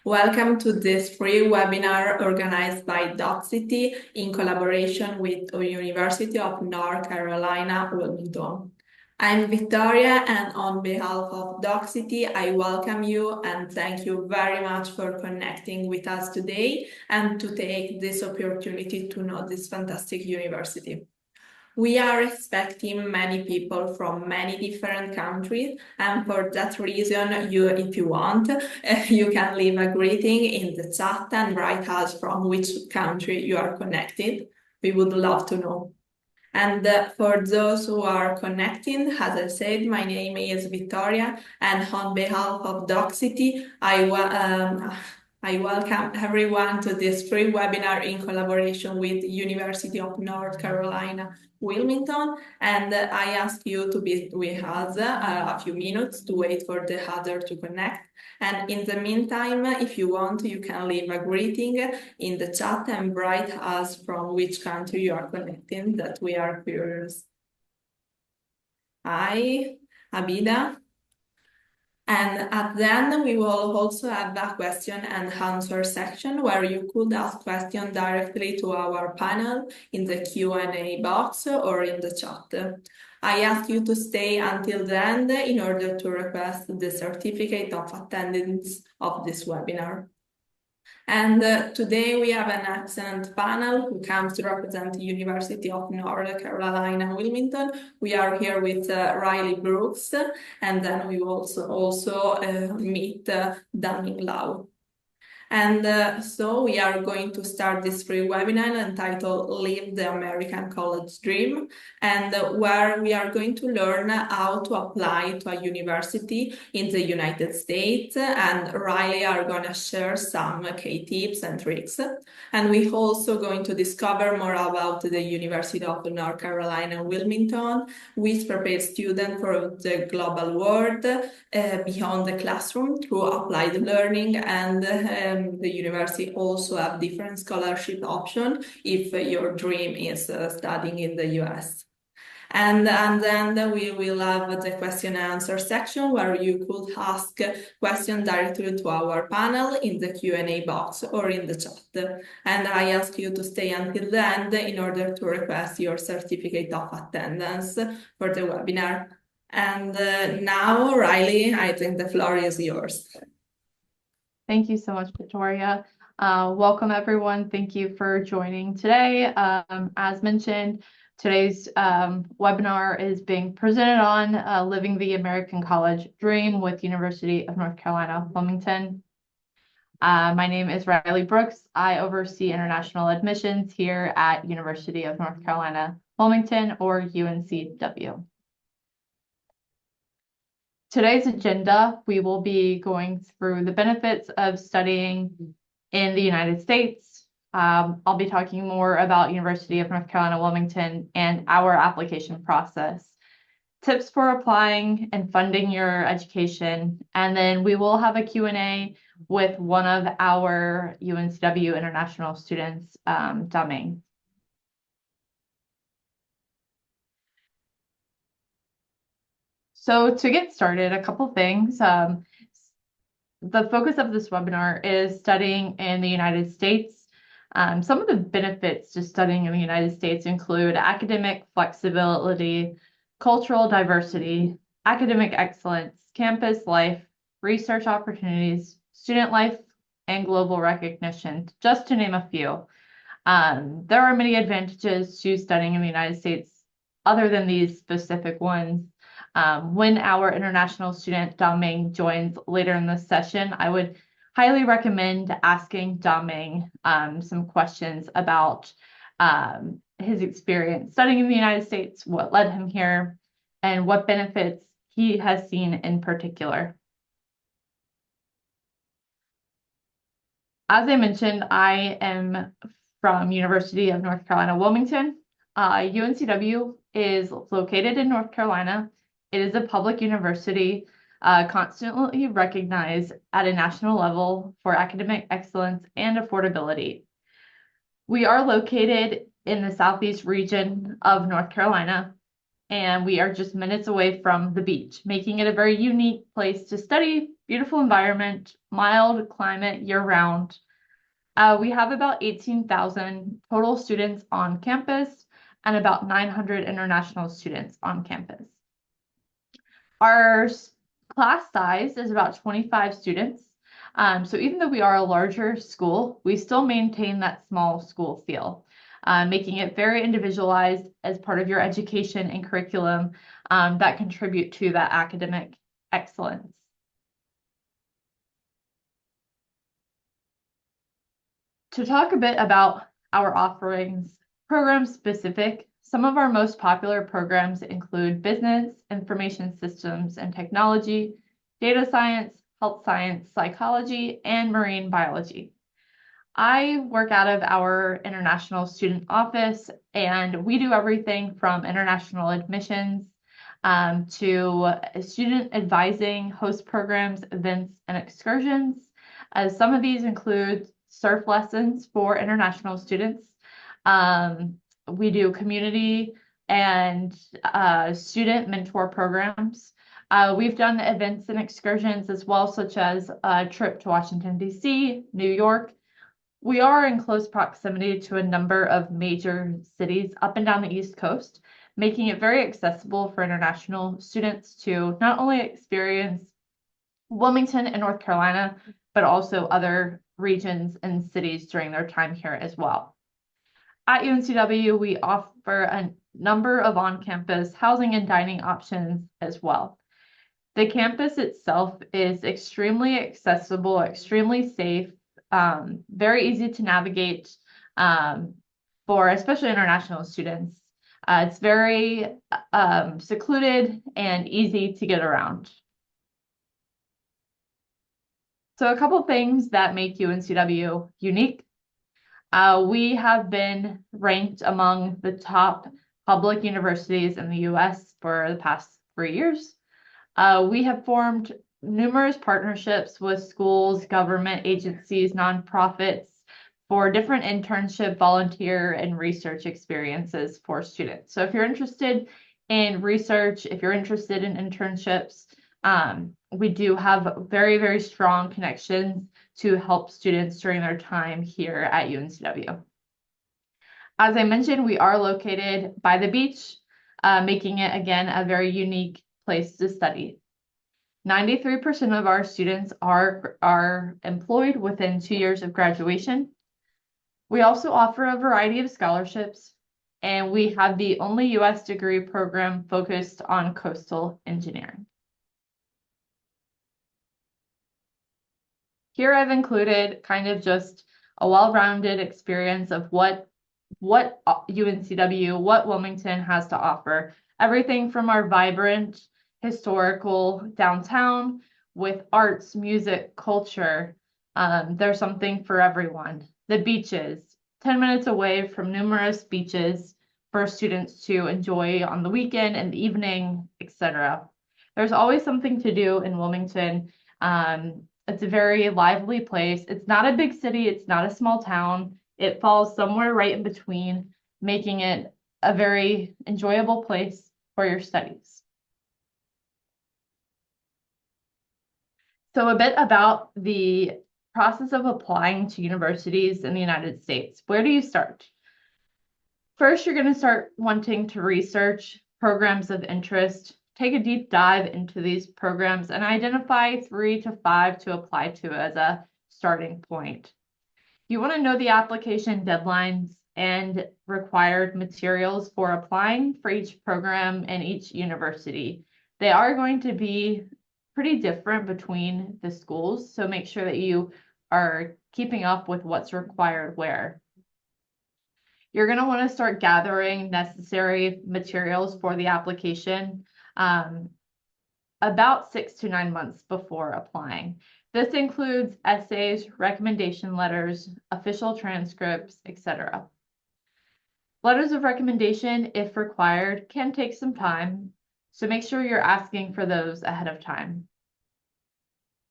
Welcome to this free webinar organized by DocCity in collaboration with the University of North Carolina, Wilmington. I'm Victoria, and on behalf of DocCity, I welcome you and thank you very much for connecting with us today and to take this opportunity to know this fantastic university. We are expecting many people from many different countries, and for that reason, if you want, you can leave a greeting in the chat and write us from which country you are connected. We would love to know. And for those who are connecting, as I said, my name is Victoria, and on behalf of DocCity, I welcome everyone to this free webinar in collaboration with University of North Carolina, Wilmington, and I ask you to be with us a few minutes to wait for the other to connect. And in the meantime, if you want, you can leave a greeting in the chat and write us from which country you are connecting, that we are curious. Hi, Abida. And at the end, we will also have a question and answer section where you could ask questions directly to our panel in the Q&A box or in the chat. I ask you to stay until the end in order to request the certificate of attendance of this webinar. And today we have an excellent panel who comes to represent the University of North Carolina, Wilmington. We are here with Riley Brooks, and then we will also meet Ming Lau. And so we are going to start this free webinar entitled Live the American College Dream, and where we are going to learn how to apply to a university in the United States, and Riley are going to share some key tips and tricks. And we're also going to discover more about the University of North Carolina, Wilmington, which prepares students for the global world beyond the classroom through applied learning, and the university also have different scholarship options if your dream is studying in the US. And then we will have the question and answer section where you could ask questions directly to our panel in the Q&A box or in the chat. And I ask you to stay until the end in order to request your certificate of attendance for the webinar. And now, Riley, I think the floor is yours. Thank you so much, Victoria. Welcome, everyone. Thank you for joining today. As mentioned, today's webinar is being presented on Living the American College Dream with University of North Carolina, Wilmington. My name is Riley Brooks. I oversee international admissions here at University of North Carolina, Wilmington, or UNCW. Today's agenda, we will be going through the benefits of studying in the United States. I'll be talking more about University of North Carolina, Wilmington, and our application process, tips for applying and funding your education, and then we will have a Q&A with one of our UNCW international students, Ming. So to get started, a couple things. The focus of this webinar is studying in the United States. Some of the benefits to studying in the United States include academic flexibility, cultural diversity, academic excellence, campus life, research opportunities, student life, and global recognition, just to name a few. There are many advantages to studying in the United States other than these specific ones. When our international student Ming joins later in this session, I would highly recommend asking Ming some questions about his experience studying in the United States, what led him here, and what benefits he has seen in particular. As I mentioned, I am from University of North Carolina, Wilmington. UNCW is located in North Carolina. It is a public university constantly recognized at a national level for academic excellence and affordability. We are located in the southeast region of North Carolina, and we are just minutes away from the beach, making it a very unique place to study. Beautiful environment, mild climate year-round. We have about 18,000 total students on campus and about 900 international students on campus. Our class size is about 25 students. So even though we are a larger school, we still maintain that small school feel, making it very individualized as part of your education and curriculum that contribute to that academic excellence. To talk a bit about our offerings, program specific, some of our most popular programs include business, information systems and technology, data science, health science, psychology, and marine biology. I work out of our international student office, and we do everything from international admissions to student advising, host programs, events, and excursions. Some of these include surf lessons for international students. We do community and student mentor programs. We've done events and excursions as well, such as a trip to Washington, D.C., New York. We are in close proximity to a number of major cities up and down the East Coast, making it very accessible for international students to not only experience Wilmington and North Carolina, but also other regions and cities during their time here as well. At UNCW, we offer a number of on-campus housing and dining options as well. The campus itself is extremely accessible, extremely safe, very easy to navigate for especially international students. It's very secluded and easy to get around. So a couple things that make UNCW unique. We have been ranked among the top public universities in the US for the past 3 years. We have formed numerous partnerships with schools, government agencies, nonprofits for different internship, volunteer, and research experiences for students. So if you're interested in research, if you're interested in internships, we do have very, very strong connections to help students during their time here at UNCW. As I mentioned, we are located by the beach, making it, again, a very unique place to study. 93% of our students are employed within 2 years of graduation. We also offer a variety of scholarships, and we have the only U.S. degree program focused on coastal engineering. Here I've included kind of just a well-rounded experience of what UNCW, what Wilmington has to offer. Everything from our vibrant historical downtown with arts, music, culture. There's something for everyone. The beaches, 10 minutes away from numerous beaches for students to enjoy on the weekend and the evening, etc. There's always something to do in Wilmington. It's a very lively place. It's not a big city. It's not a small town. It falls somewhere right in between, making it a very enjoyable place for your studies. So a bit about the process of applying to universities in the United States. Where do you start? First, you're going to start wanting to research programs of interest. Take a deep dive into these programs and identify 3 to 5 to apply to as a starting point. You want to know the application deadlines and required materials for applying for each program and each university. They are going to be pretty different between the schools, so make sure that you are keeping up with what's required where. You're going to want to start gathering necessary materials for the application about 6 to 9 months before applying. This includes essays, recommendation letters, official transcripts, etc. Letters of recommendation, if required, can take some time, so make sure you're asking for those ahead of time.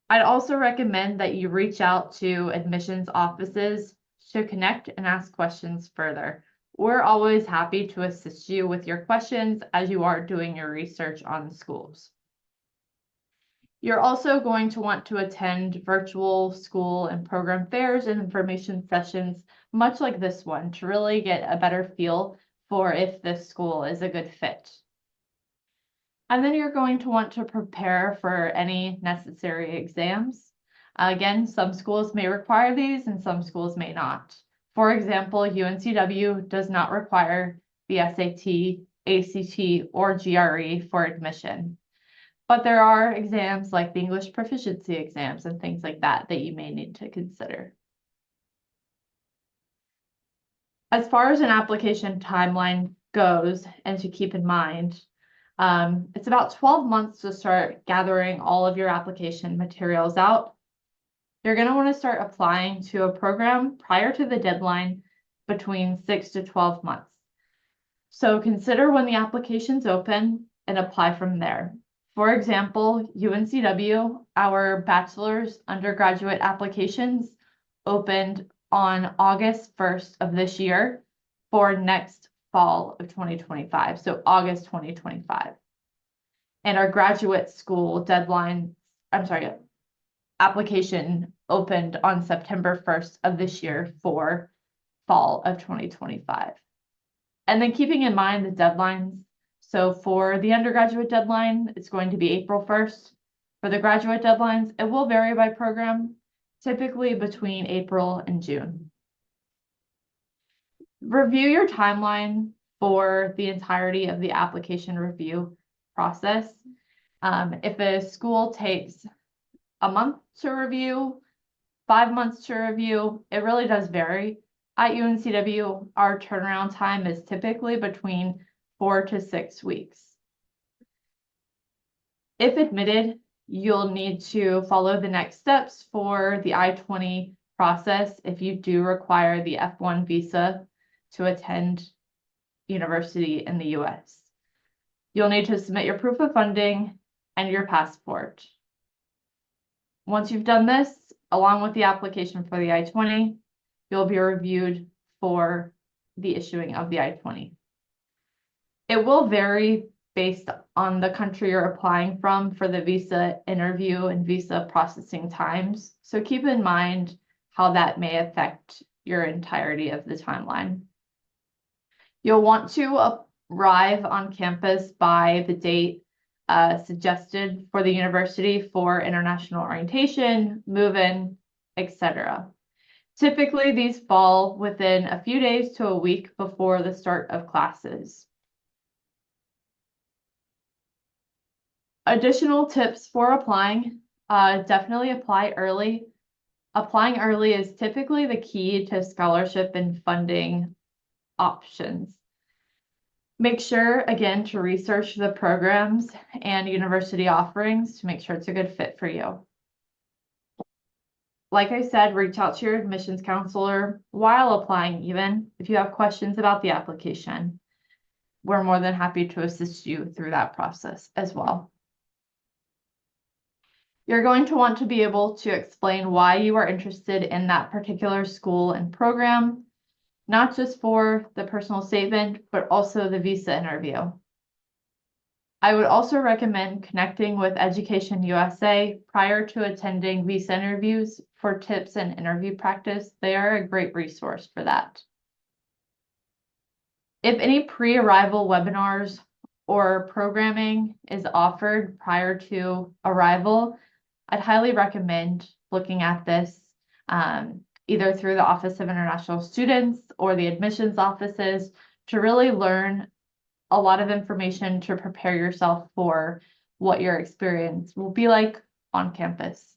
I'd also recommend that you reach out to admissions offices to connect and ask questions further. We're always happy to assist you with your questions as you are doing your research on schools. You're also going to want to attend virtual school and program fairs and information sessions, much like this one, to really get a better feel for if this school is a good fit. And then you're going to want to prepare for any necessary exams. Again, some schools may require these and some schools may not. For example, UNCW does not require the SAT, ACT, or GRE for admission. But there are exams like the English proficiency exams and things like that that you may need to consider. As far as an application timeline goes, and to keep in mind, it's about 12 months to start gathering all of your application materials out. You're going to want to start applying to a program prior to the deadline between 6 to 12 months. So consider when the applications open and apply from there. For example, UNCW, our bachelor's undergraduate applications opened on August 1st of this year for next fall of 2025, so August 2025. And our graduate school application opened on September 1st of this year for fall of 2025. And then keeping in mind the deadlines, so for the undergraduate deadline, it's going to be April 1st. For the graduate deadlines, it will vary by program, typically between April and June. Review your timeline for the entirety of the application review process. If a school takes a month to review, 5 months to review, it really does vary. At UNCW, our turnaround time is typically between 4 to 6 weeks. If admitted, you'll need to follow the next steps for the I-20 process if you do require the F1 visa to attend university in the US. You'll need to submit your proof of funding and your passport. Once you've done this, along with the application for the I-20, you'll be reviewed for the issuing of the I-20. It will vary based on the country you're applying from for the visa interview and visa processing times. So keep in mind how that may affect your entirety of the timeline. You'll want to arrive on campus by the date suggested for the university for international orientation, move-in, etc. Typically, these fall within a few days to a week before the start of classes. Additional tips for applying, definitely apply early. Applying early is typically the key to scholarship and funding options. Make sure, again, to research the programs and university offerings to make sure it's a good fit for you. Like I said, reach out to your admissions counselor while applying even if you have questions about the application. We're more than happy to assist you through that process as well. You're going to want to be able to explain why you are interested in that particular school and program, not just for the personal statement, but also the visa interview. I would also recommend connecting with Education USA prior to attending visa interviews for tips and interview practice. They are a great resource for that. If any pre-arrival webinars or programming is offered prior to arrival, I'd highly recommend looking at this either through the Office of International Students or the admissions offices to really learn a lot of information to prepare yourself for what your experience will be like on campus.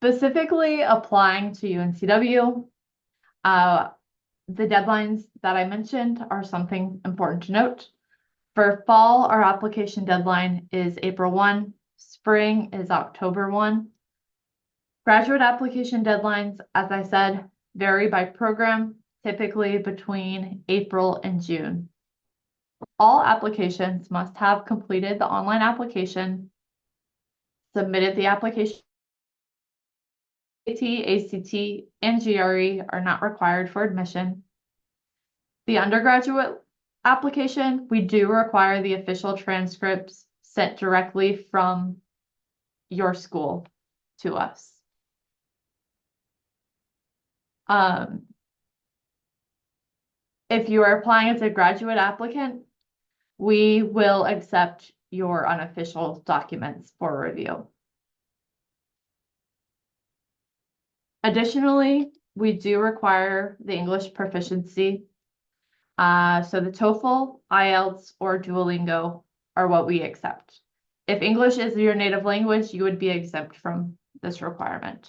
Specifically applying to UNCW, the deadlines that I mentioned are something important to note. For fall, our application deadline is April 1. Spring is October 1. Graduate application deadlines, as I said, vary by program, typically between April and June. All applications must have completed the online application, submitted the application ACT, and GRE are not required for admission. The undergraduate application, we do require the official transcripts sent directly from your school to us. If you are applying as a graduate applicant, we will accept your unofficial documents for review. Additionally, we do require the English proficiency. So the TOEFL, IELTS, or Duolingo are what we accept. If English is your native language, you would be exempt from this requirement.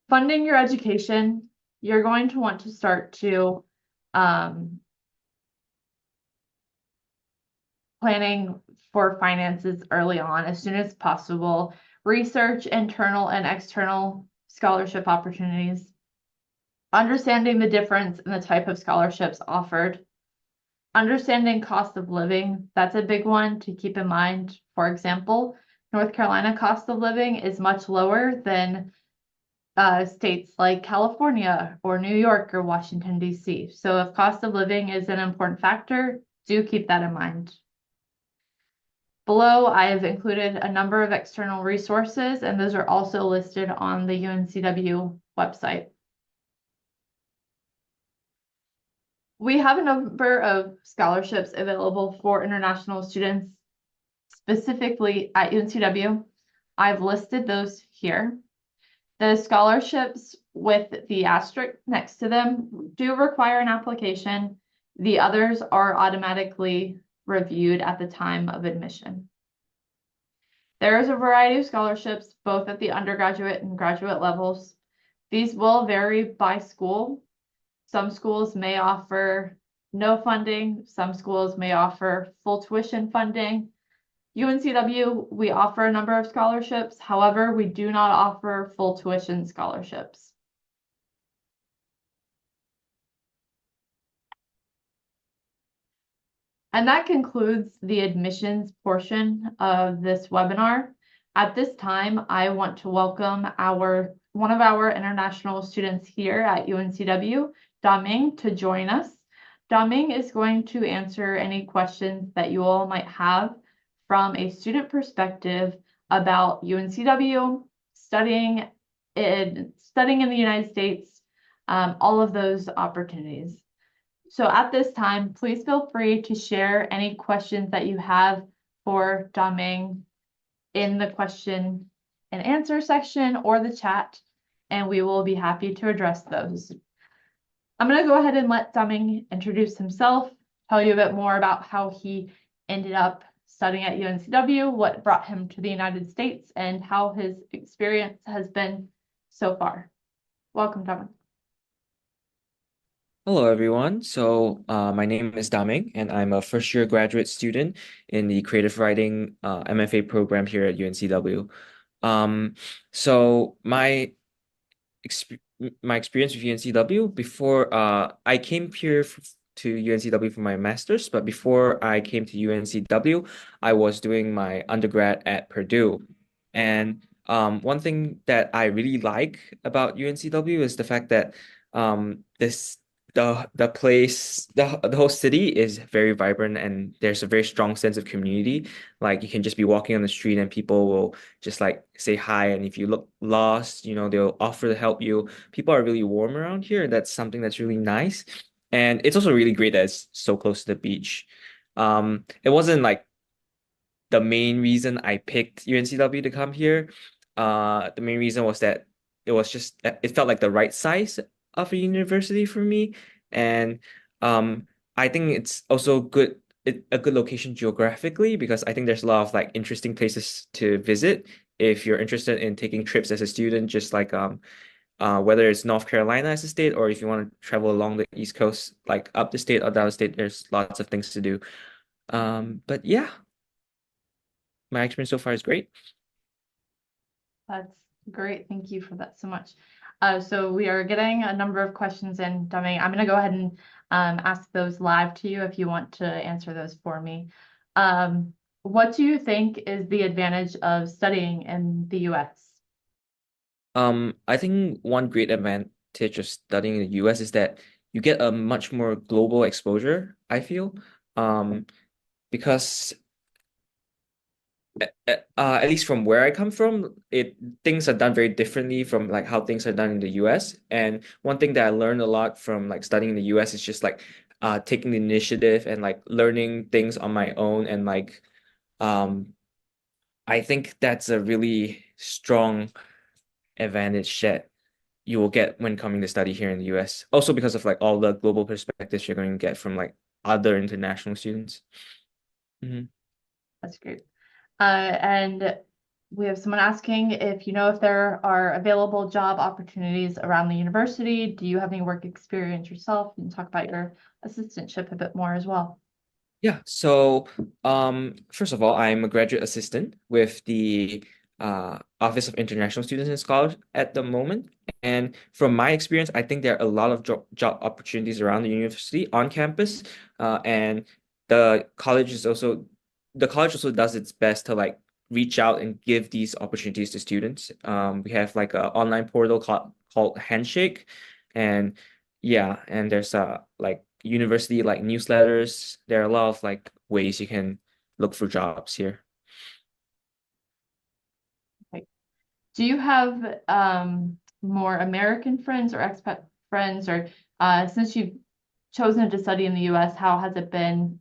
Funding your education, you're going to want to start to planning for finances early on, as soon as possible. Research internal and external scholarship opportunities. Understanding the difference in the type of scholarships offered. Understanding cost of living, that's a big one to keep in mind. For example, North Carolina cost of living is much lower than states like California or New York or Washington, D.C. So if cost of living is an important factor, do keep that in mind. Below, I have included a number of external resources, and those are also listed on the UNCW website. We have a number of scholarships available for international students, specifically at UNCW. I've listed those here. The scholarships with the asterisk next to them do require an application. The others are automatically reviewed at the time of admission. There is a variety of scholarships, both at the undergraduate and graduate levels. These will vary by school. Some schools may offer no funding. Some schools may offer full tuition funding. UNCW, we offer a number of scholarships. However, we do not offer full tuition scholarships. And that concludes the admissions portion of this webinar. At this time, I want to welcome one of our international students here at UNCW, Ming, to join us. Ming is going to answer any questions that you all might have from a student perspective about UNCW, studying in the United States, all of those opportunities. So at this time, please feel free to share any questions that you have for Ming in the question and answer section or the chat, and we will be happy to address those. I'm going to go ahead and let Ming introduce himself, tell you a bit more about how he ended up studying at UNCW, what brought him to the United States, and how his experience has been so far. Welcome, Ming. Hello, everyone. My name is Daming, and I'm a first-year graduate student in the Creative Writing MFA program here at UNCW. So my experience with UNCW before I came here to UNCW for my master's, but before I came to UNCW, I was doing my undergrad at Purdue. And one thing that I really like about UNCW is the fact that the place, the whole city is very vibrant, and there's a very strong sense of community. Like, you can just be walking on the street and people will just like say hi, and if you look lost, they'll offer to help you. People are really warm around here, and that's something that's really nice. And it's also really great that it's so close to the beach. It wasn't like the main reason I picked UNCW to come here. The main reason was that it felt like the right size of a university for me, and I think it's also a good location geographically, because I think there's a lot of like interesting places to visit if you're interested in taking trips as a student, just like whether it's North Carolina as a state, or if you want to travel along the East Coast, like up the state or down the state, there's lots of things to do. But yeah, my experience so far is great. That's great. Thank you for that so much. So we are getting a number of questions in, Ming. I'm going to go ahead and ask those live to you if you want to answer those for me. What do you think is the advantage of studying in the US? I think one great advantage of studying in the US is that you get a much more global exposure, I feel. Um, because at least from where I come from, it things are done very differently from like how things are done in the US. And one thing that I learned a lot from like studying in the US is just like taking the initiative and like learning things on my own and like um I think that's a really strong advantage that you will get when coming to study here in the US. Also because of like all the global perspectives you're going to get from like other international students. Mhm. That's great. And we have someone asking if you know if there are available job opportunities around the university. Do you have any work experience yourself? And talk about your assistantship a bit more as well. Yeah, so first of all, I'm a graduate assistant with the Office of International Students and Scholars at the moment. And from my experience, I think there are a lot of job opportunities around the university on campus. And the college is also the college also does its best to like reach out and give these opportunities to students. We have like an online portal called Handshake, and yeah, and there's like university like newsletters. There are a lot of like ways you can look for jobs here. Okay. Do you have more American friends or expat friends, or since you've chosen to study in the US, how has it been?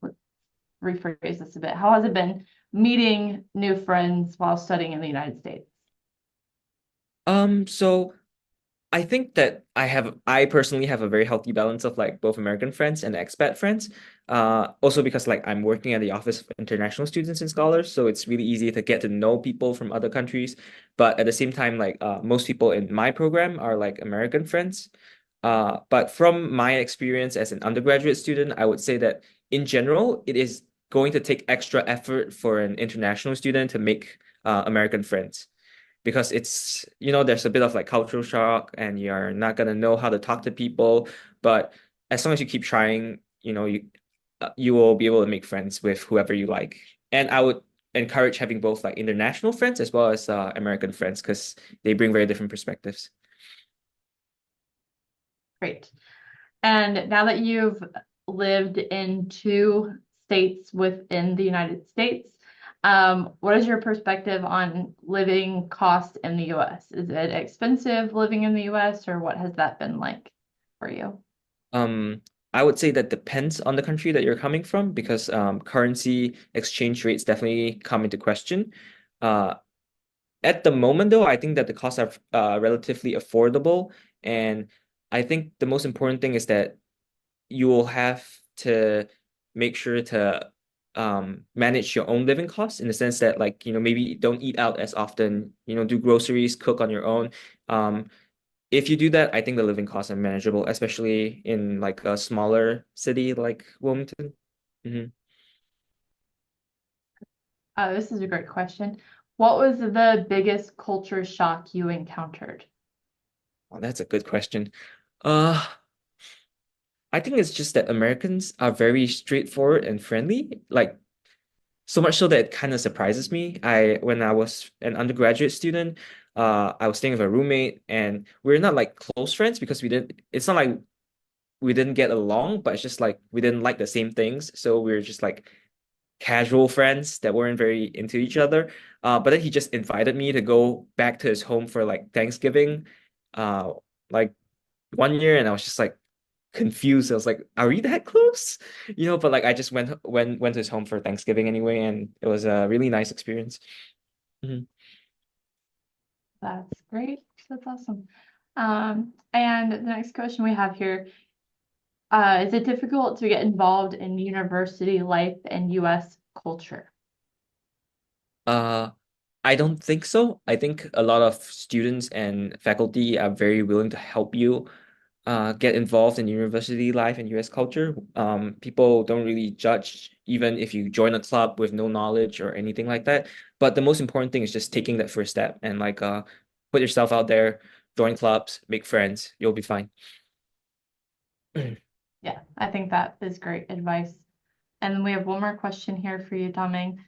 Rephrase this a bit. How has it been meeting new friends while studying in the United States? So I think that I personally have a very healthy balance of like both American friends and expat friends. Also because like I'm working at the Office of International Students and Scholars, so it's really easy to get to know people from other countries. But at the same time, like most people in my program are like American friends. But from my experience as an undergraduate student, I would say that in general, it is going to take extra effort for an international student to make American friends because it's there's a bit of like cultural shock and you're not gonna know how to talk to people, but as long as you keep trying, you will be able to make friends with whoever you like. And I would encourage having both like international friends as well as American friends because they bring very different perspectives. Great. And now that you've lived in two states within the United States, what is your perspective on living cost in the US? Is it expensive living in the US, or what has that been like for you? Um, I would say that depends on the country that you're coming from because currency exchange rates definitely come into question. Uh, At the moment, though, I think that the costs are relatively affordable. And I think the most important thing is that you will have to make sure to manage your own living costs in the sense that, like, maybe don't eat out as often, do groceries, cook on your own. Um, if you do that, I think the living costs are manageable, especially in like a smaller city like Wilmington. Mhm. This is a great question. What was the biggest culture shock you encountered? Well, that's a good question. Uh, I think it's just that Americans are very straightforward and friendly, like so much so that it kind of surprises me. When I was an undergraduate student, I was staying with a roommate, and we're not like close friends because we didn't. It's not like we didn't get along, but it's just like we didn't like the same things, so we were just like casual friends that weren't very into each other. But then he just invited me to go back to his home for like Thanksgiving, like 1 year, and I was just like confused. I was like, "Are we that close?" But like I just went to his home for Thanksgiving anyway, and it was a really nice experience. Mhm. That's great. That's awesome. And the next question we have here, is it difficult to get involved in university life and US culture? Uh, I don't think so. I think a lot of students and faculty are very willing to help you get involved in university life and US culture. People don't really judge even if you join a club with no knowledge or anything like that. But the most important thing is just taking that first step and like put yourself out there, join clubs, make friends. You'll be fine. Yeah, I think that is great advice. And we have one more question here for you, Daming.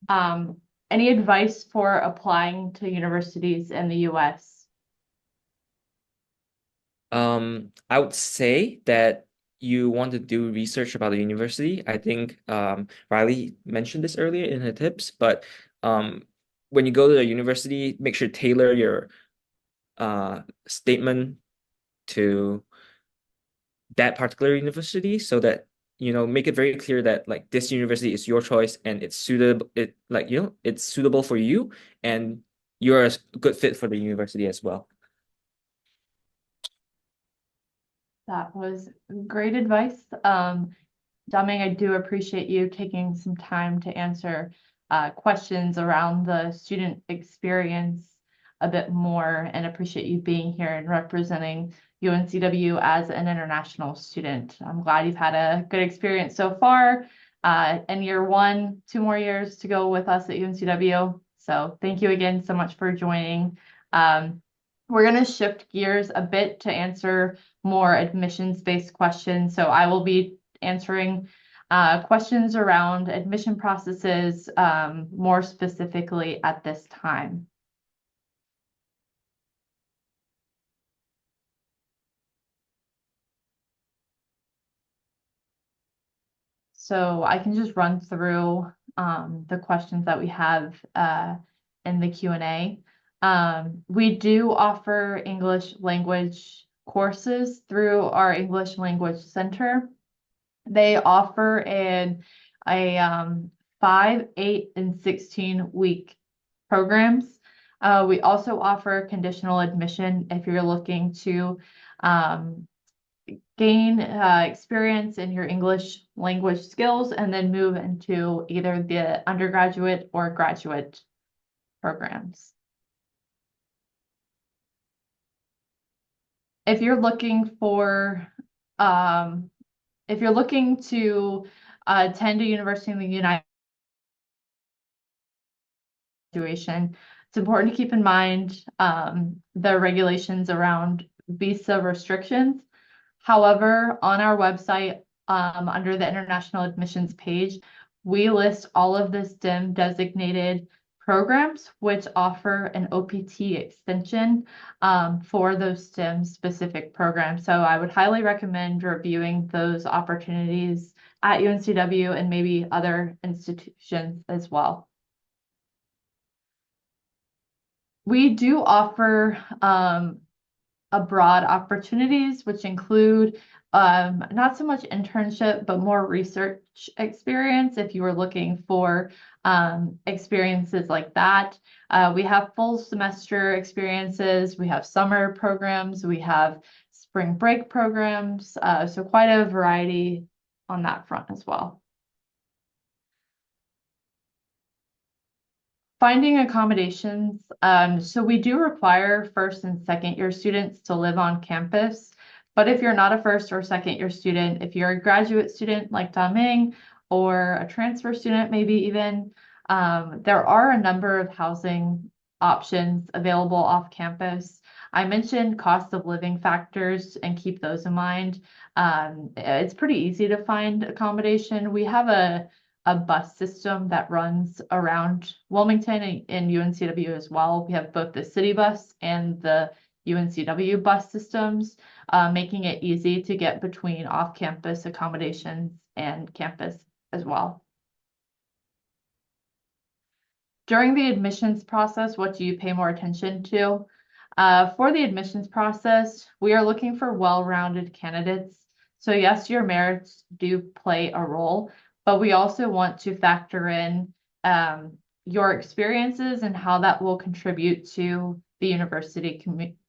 Um, any advice for applying to universities in the US? I would say that you want to do research about the university. I think Riley mentioned this earlier in her tips, but when you go to the university, make sure to tailor your statement to that particular university so that make it very clear that like this university is your choice and it's suitable it's suitable for you and you're a good fit for the university as well. That was great advice. Daming, I do appreciate you taking some time to answer questions around the student experience a bit more, and appreciate you being here and representing UNCW as an international student. I'm glad you've had a good experience so far. In year one, 2 more years to go with us at UNCW. So thank you again so much for joining. We're going to shift gears a bit to answer more admissions-based questions. So I will be answering questions around admission processes more specifically at this time. So I can just run through the questions that we have in the Q&A. We do offer English language courses through our English Language Center. They offer a 5, 8, and 16-week programs. We also offer conditional admission if you're looking to gain experience in your English language skills and then move into either the undergraduate or graduate programs. If you're looking to attend a university in the United States, it's important to keep in mind the regulations around visa restrictions. However, on our website, under the international admissions page, we list all of the STEM designated programs which offer an OPT extension for those STEM specific programs. So I would highly recommend reviewing those opportunities at UNCW and maybe other institutions as well. We do offer a broad opportunities, which include not so much internship, but more research experience if you were looking for experiences like that. We have full semester experiences, we have summer programs, we have spring break programs, so quite a variety on that front as well. Finding accommodations. So we do require first and second year students to live on campus. But if you're not a first or second year student, if you're a graduate student like Daming or a transfer student, maybe even, there are a number of housing options available off campus. I mentioned cost of living factors and keep those in mind. It's pretty easy to find accommodation. We have a bus system that runs around Wilmington and UNCW as well. We have both the city bus and the UNCW bus systems, making it easy to get between off-campus accommodations and campus as well. During the admissions process, what do you pay more attention to? For the admissions process, we are looking for well-rounded candidates. So yes, your merits do play a role, but we also want to factor in your experiences and how that will contribute to the university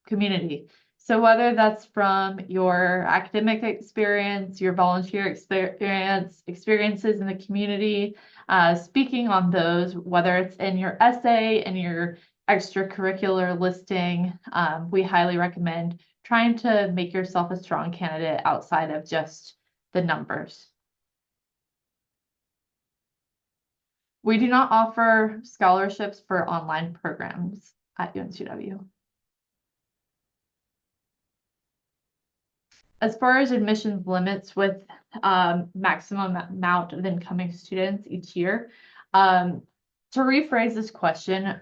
community. So whether that's from your academic experience, your volunteer experiences in the community, speaking on those, whether it's in your essay and your extracurricular listing, we highly recommend trying to make yourself a strong candidate outside of just the numbers. We do not offer scholarships for online programs at UNCW. As far as admissions limits with maximum amount of incoming students each year, to rephrase this question,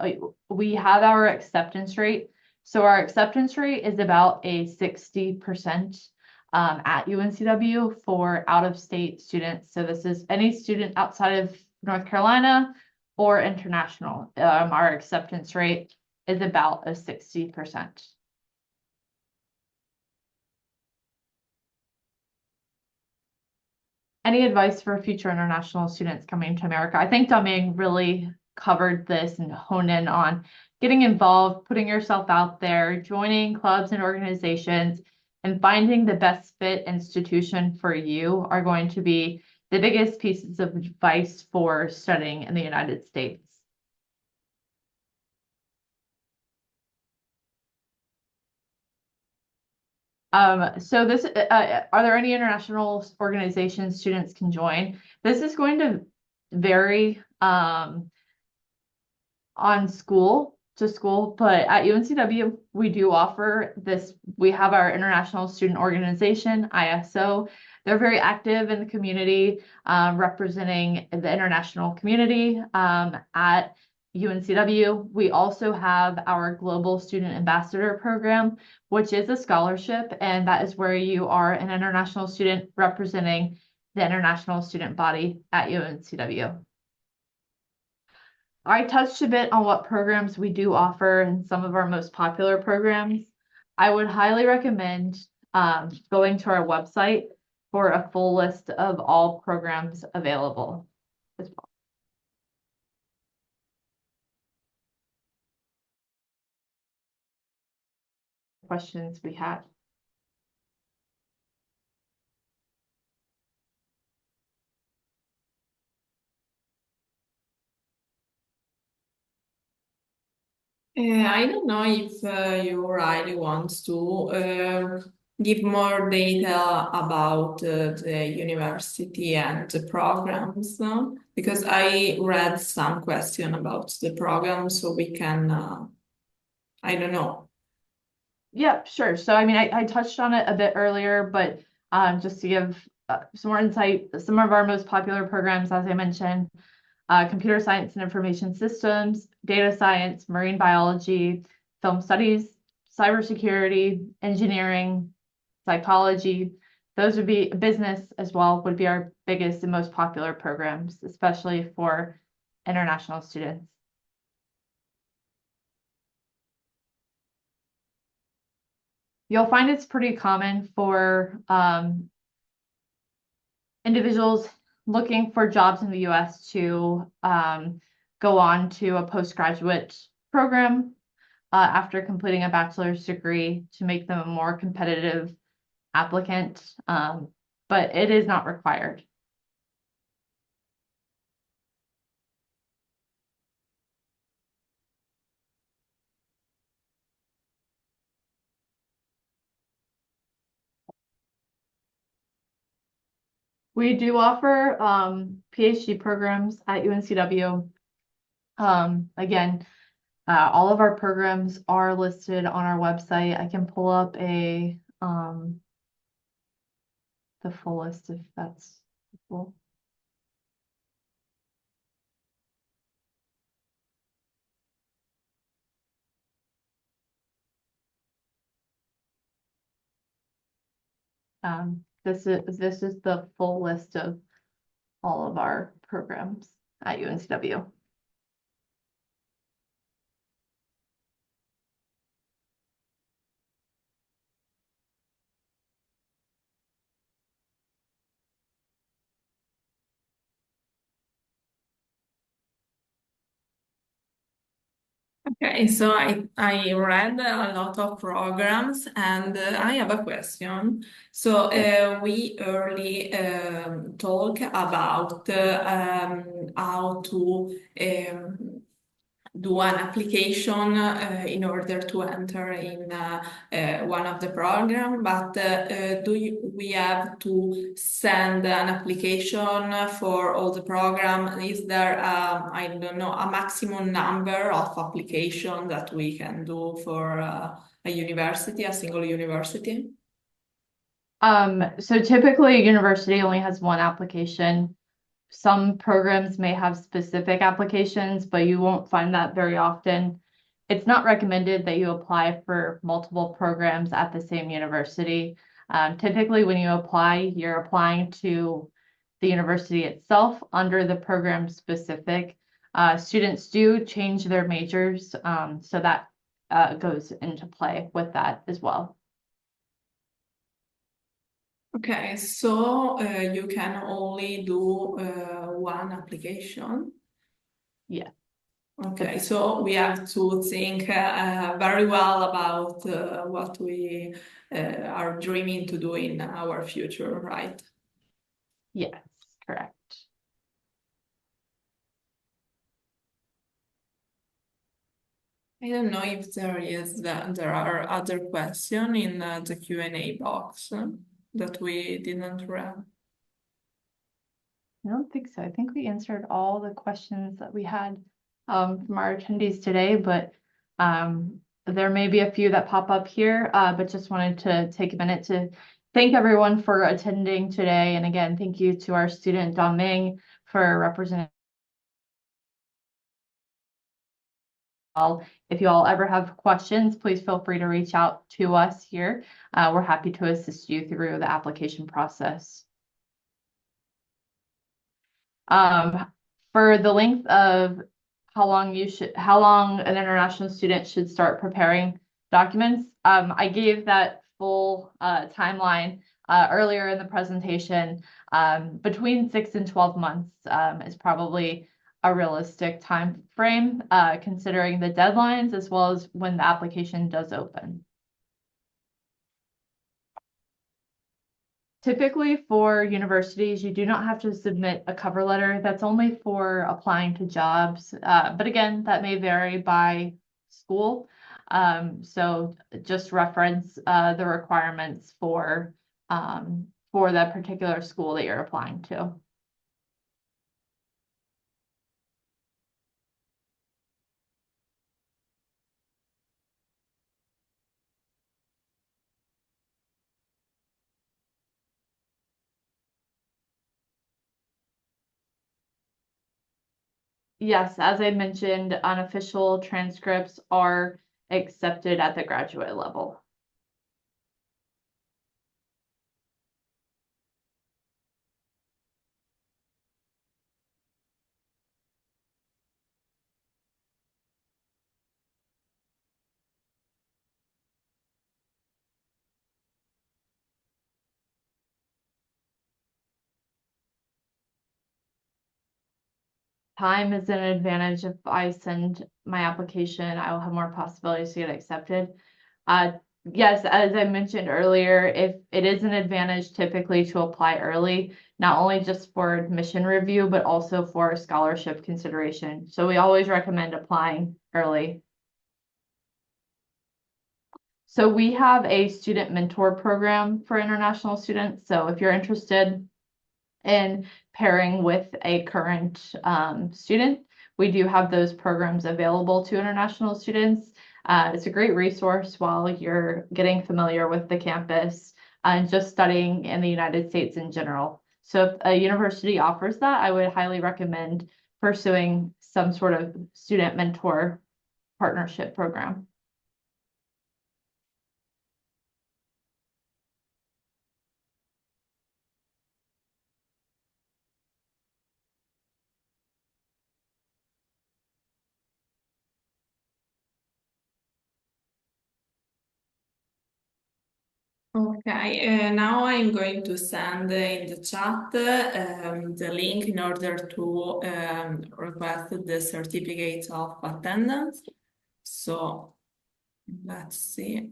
we have our acceptance rate So our acceptance rate is about a 60% at UNCW for out-of-state students. So this is any student outside of North Carolina or international. Our acceptance rate is about a 60%. Any advice for future international students coming to America? I think Daming really covered this and honed in on getting involved, putting yourself out there, joining clubs and organizations, and finding the best fit institution for you are going to be the biggest pieces of advice for studying in the United States. So this, are there any international organizations students can join? This is going to vary on school to school, but at UNCW, we do offer this. We have our International Student Organization, ISO. They're very active in the community, representing the international community at UNCW. We also have our Global Student Ambassador Program, which is a scholarship, and that is where you are an international student representing the international student body at UNCW. I touched a bit on what programs we do offer and some of our most popular programs. I would highly recommend going to our website for a full list of all programs available as well. Questions we had. I don't know if you really want to give more data about the university and the programs, because I read some question about the program, so we can, I don't know. Yeah, sure. So, I mean, I touched on it a bit earlier, but just to give some more insight, some of our most popular programs, as I mentioned, computer science and information systems, data science, marine biology, film studies, cybersecurity, engineering, psychology. Those would be business as well, would be our biggest and most popular programs, especially for international students. You'll find it's pretty common for individuals looking for jobs in the US to go on to a postgraduate program after completing a bachelor's degree to make them a more competitive applicant, but it is not required. We do offer PhD programs at UNCW. Again, all of our programs are listed on our website. I can pull up the full list if that's helpful. This is the full list of all of our programs at UNCW. Okay, so I read a lot of programs and I have a question. So we early talk about how to do an application in order to enter in one of the program, but we have to send an application for all the program? Is there, I don't know, a maximum number of application that we can do for a university, a single university? So typically a university only has one application. Some programs may have specific applications, but you won't find that very often. It's not recommended that you apply for multiple programs at the same university. Typically, when you apply, you're applying to the university itself under the program specific. Students do change their majors, so that goes into play with that as well. Okay, so you can only do one application. Yeah. Okay, so we have to think very well about what we are dreaming to do in our future, right? Yes, correct. I don't know if there are other questions in the Q&A box that we didn't read. I don't think so. I think we answered all the questions that we had from our attendees today, but there may be a few that pop up here, but just wanted to take a minute to thank everyone for attending today. And again, thank you to our student, Don Ming, for representing. If you all ever have questions, please feel free to reach out to us here. We're happy to assist you through the application process. For the length of how long an international student should start preparing documents, I gave that full timeline earlier in the presentation. Between 6 and 12 months is probably a realistic time frame, considering the deadlines as well as when the application does open. Typically for universities, you do not have to submit a cover letter. That's only for applying to jobs. But again, that may vary by school. So just reference the requirements for that particular school that you're applying to. Yes, as I mentioned, unofficial transcripts are accepted at the graduate level. Time is an advantage. If I send my application, I will have more possibilities to get accepted. Yes, as I mentioned earlier, if it is an advantage typically to apply early, not only just for admission review, but also for scholarship consideration. So we always recommend applying early. So we have a student mentor program for international students. So if you're interested in pairing with a current student, we do have those programs available to international students. It's a great resource while you're getting familiar with the campus and just studying in the United States in general. So if a university offers that, I would highly recommend pursuing some sort of student mentor partnership program. Okay, now I'm going to send in the chat the link in order to request the certificate of attendance. So let's see.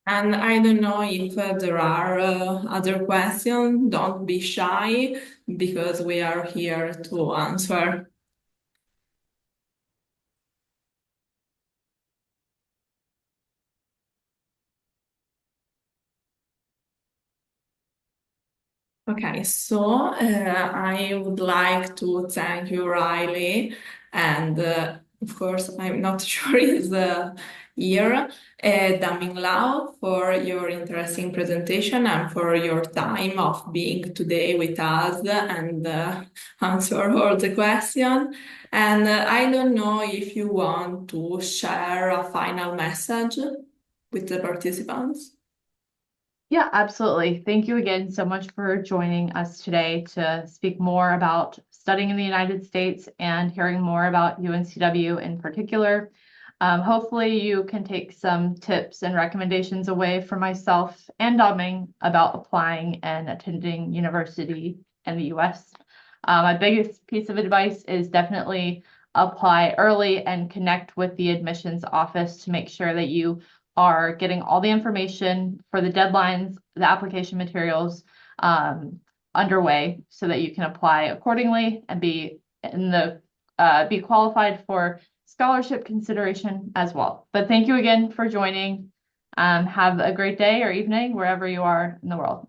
And I don't know if there are other questions. Don't be shy because we are here to answer. Okay, so I would like to thank you, Riley, and of course, I'm not sure is here, Ming Lau, for your interesting presentation and for your time of being today with us and answer all the questions. And I don't know if you want to share a final message with the participants. Yeah, absolutely. Thank you again so much for joining us today to speak more about studying in the United States and hearing more about UNCW in particular. Hopefully you can take some tips and recommendations away from myself and Ming about applying and attending university in the US. My biggest piece of advice is definitely apply early and connect with the admissions office to make sure that you are getting all the information for the deadlines, the application materials underway so that you can apply accordingly and be qualified for scholarship consideration as well. But thank you again for joining. Have a great day or evening wherever you are in the world.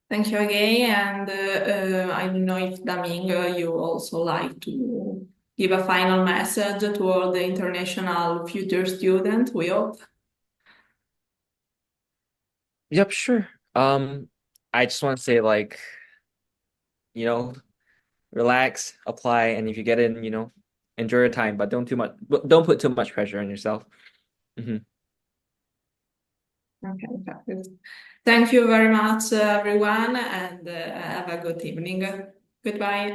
Thank you again, and I don't know if Daming, you also like to give a final message to all the international future students, we hope. Yep, sure. I just want to say like, relax, apply, and if you get in, enjoy your time, but don't put too much pressure on yourself. Mhm. Okay, perfect. Thank you very much, everyone, and have a good evening. Goodbye.